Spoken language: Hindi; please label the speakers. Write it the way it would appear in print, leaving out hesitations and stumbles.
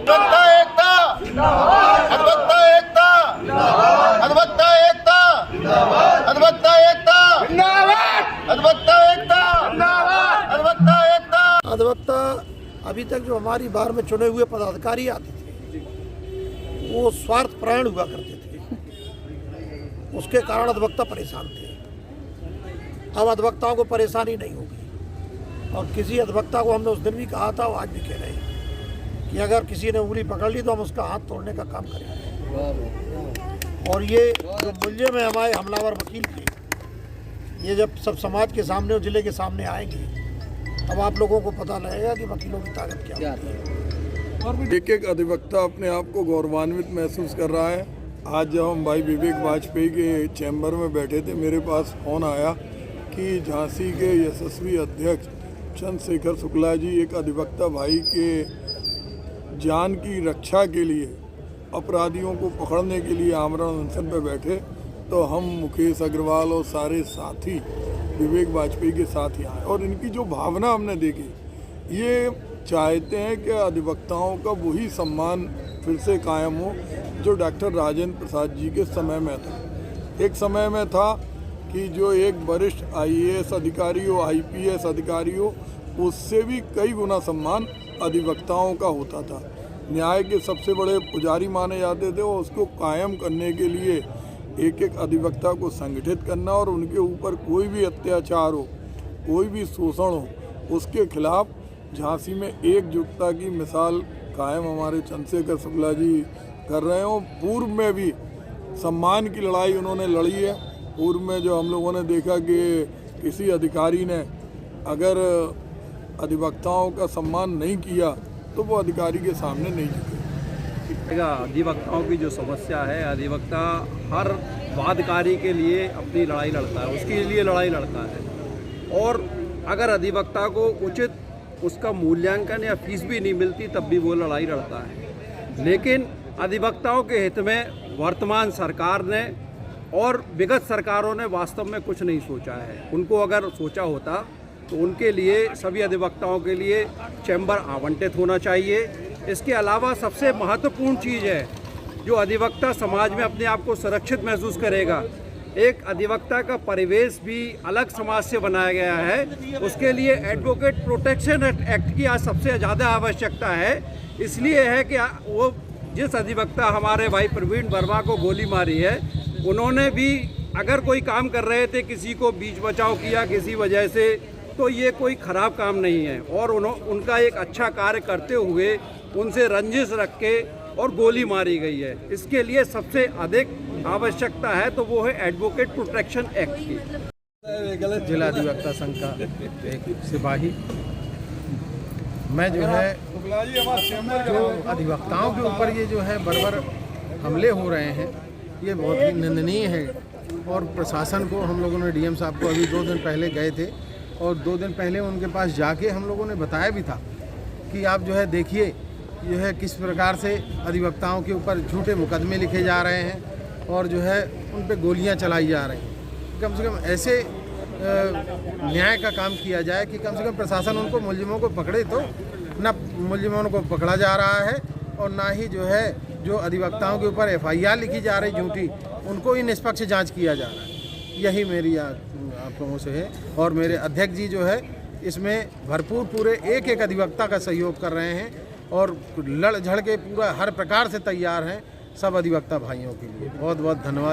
Speaker 1: अधिवक्ता एकता, अधिवक्ता एकता, अधिवक्ता एकता, अधिवक्ता एकता, अधिवक्ता एकता, अधिवक्ता एकता।
Speaker 2: अधिवक्ता अभी तक जो हमारी बार में चुने हुए पदाधिकारी आते थे वो स्वार्थ परायण हुआ करते थे, उसके कारण अधिवक्ता परेशान थे। अब अधिवक्ताओं को परेशानी नहीं होगी और किसी अधिवक्ता को हमने उस दिन भी कहा था, वो आज भी कह रहे हैं कि अगर किसी ने उंगली पकड़ ली तो हम उसका हाथ तोड़ने का काम करेंगे। और ये जो मुल्य में हमारे हमलावर वकील थे, ये जब सब समाज के सामने और जिले के सामने आएंगे अब आप लोगों को पता लगेगा कि वकीलों की ताकत क्या है।
Speaker 3: एक एक अधिवक्ता अपने आप को गौरवान्वित महसूस कर रहा है। आज जब हम भाई विवेक वाजपेयी के चैम्बर में बैठे थे, मेरे पास फ़ोन आया कि झांसी के यशस्वी अध्यक्ष चंद्रशेखर शुक्ला जी एक अधिवक्ता भाई के जान की रक्षा के लिए, अपराधियों को पकड़ने के लिए आमरण अनशन पर बैठे, तो हम मुकेश अग्रवाल और सारे साथी विवेक वाजपेयी के साथ ही आए और इनकी जो भावना हमने देखी, ये चाहते हैं कि अधिवक्ताओं का वही सम्मान फिर से कायम हो जो डॉक्टर राजेंद्र प्रसाद जी के समय में था। एक समय में था कि जो एक वरिष्ठ IAS अधिकारी हो, IPS अधिकारी हो, उससे भी कई गुना सम्मान अधिवक्ताओं का होता था। न्याय के सबसे बड़े पुजारी माने जाते थे और उसको कायम करने के लिए एक एक अधिवक्ता को संगठित करना और उनके ऊपर कोई भी अत्याचार हो, कोई भी शोषण हो, उसके खिलाफ झांसी में एकजुटता की मिसाल कायम हमारे चंद्रशेखर शुक्ला जी कर रहे हो। पूर्व में भी सम्मान की लड़ाई उन्होंने लड़ी है। पूर्व में जो हम लोगों ने देखा कि किसी अधिकारी ने अगर अधिवक्ताओं का सम्मान नहीं किया तो वो अधिकारी के सामने नहीं झुके।
Speaker 4: अधिवक्ताओं की जो समस्या है, अधिवक्ता हर वादकारी के लिए अपनी लड़ाई लड़ता है, उसके लिए लड़ाई लड़ता है और अगर अधिवक्ता को उचित उसका मूल्यांकन या फीस भी नहीं मिलती तब भी वो लड़ाई लड़ता है। लेकिन अधिवक्ताओं के हित में वर्तमान सरकार ने और विगत सरकारों ने वास्तव में कुछ नहीं सोचा है। उनको अगर सोचा होता तो उनके लिए, सभी अधिवक्ताओं के लिए चैम्बर आवंटित होना चाहिए। इसके अलावा सबसे महत्वपूर्ण चीज़ है, जो अधिवक्ता समाज में अपने आप को सुरक्षित महसूस करेगा, एक अधिवक्ता का परिवेश भी अलग समाज से बनाया गया है। उसके लिए एडवोकेट प्रोटेक्शन एक्ट की आज सबसे ज़्यादा आवश्यकता है। इसलिए है कि वो जिस अधिवक्ता हमारे भाई प्रवीण वर्मा को गोली मारी है, उन्होंने भी अगर कोई काम कर रहे थे, किसी को बीच बचाव किया किसी वजह से, तो ये कोई ख़राब काम नहीं है और उनका एक अच्छा कार्य करते हुए उनसे रंजिश रख के और गोली मारी गई है। इसके लिए सबसे अधिक आवश्यकता है तो वो है एडवोकेट प्रोटेक्शन एक्ट की।
Speaker 5: जिला अधिवक्ता संघ का एक सिपाही, मैं जो है जो अधिवक्ताओं के ऊपर ये जो है बर्बर हमले हो रहे हैं, ये बहुत ही निंदनीय है। और प्रशासन को हम लोगों ने DM साहब को अभी 2 दिन पहले गए थे और 2 दिन पहले उनके पास जाके हम लोगों ने बताया भी था कि आप जो है देखिए जो है किस प्रकार से अधिवक्ताओं के ऊपर झूठे मुकदमे लिखे जा रहे हैं और जो है उन पे गोलियां चलाई जा रही हैं। कम से कम ऐसे न्याय का काम किया जाए कि कम से कम प्रशासन उनको मुलजिमों को पकड़े, तो ना मुलजिमों को पकड़ा जा रहा है और ना ही जो है जो अधिवक्ताओं के ऊपर FIR लिखी जा रही झूठी, उनको ही निष्पक्ष जाँच किया जा रहा है। यही मेरी आप लोगों से है। और मेरे अध्यक्ष जी जो है इसमें भरपूर पूरे एक एक अधिवक्ता का सहयोग कर रहे हैं और लड़ झड़ के पूरा हर प्रकार से तैयार हैं सब अधिवक्ता भाइयों के लिए। बहुत बहुत धन्यवाद।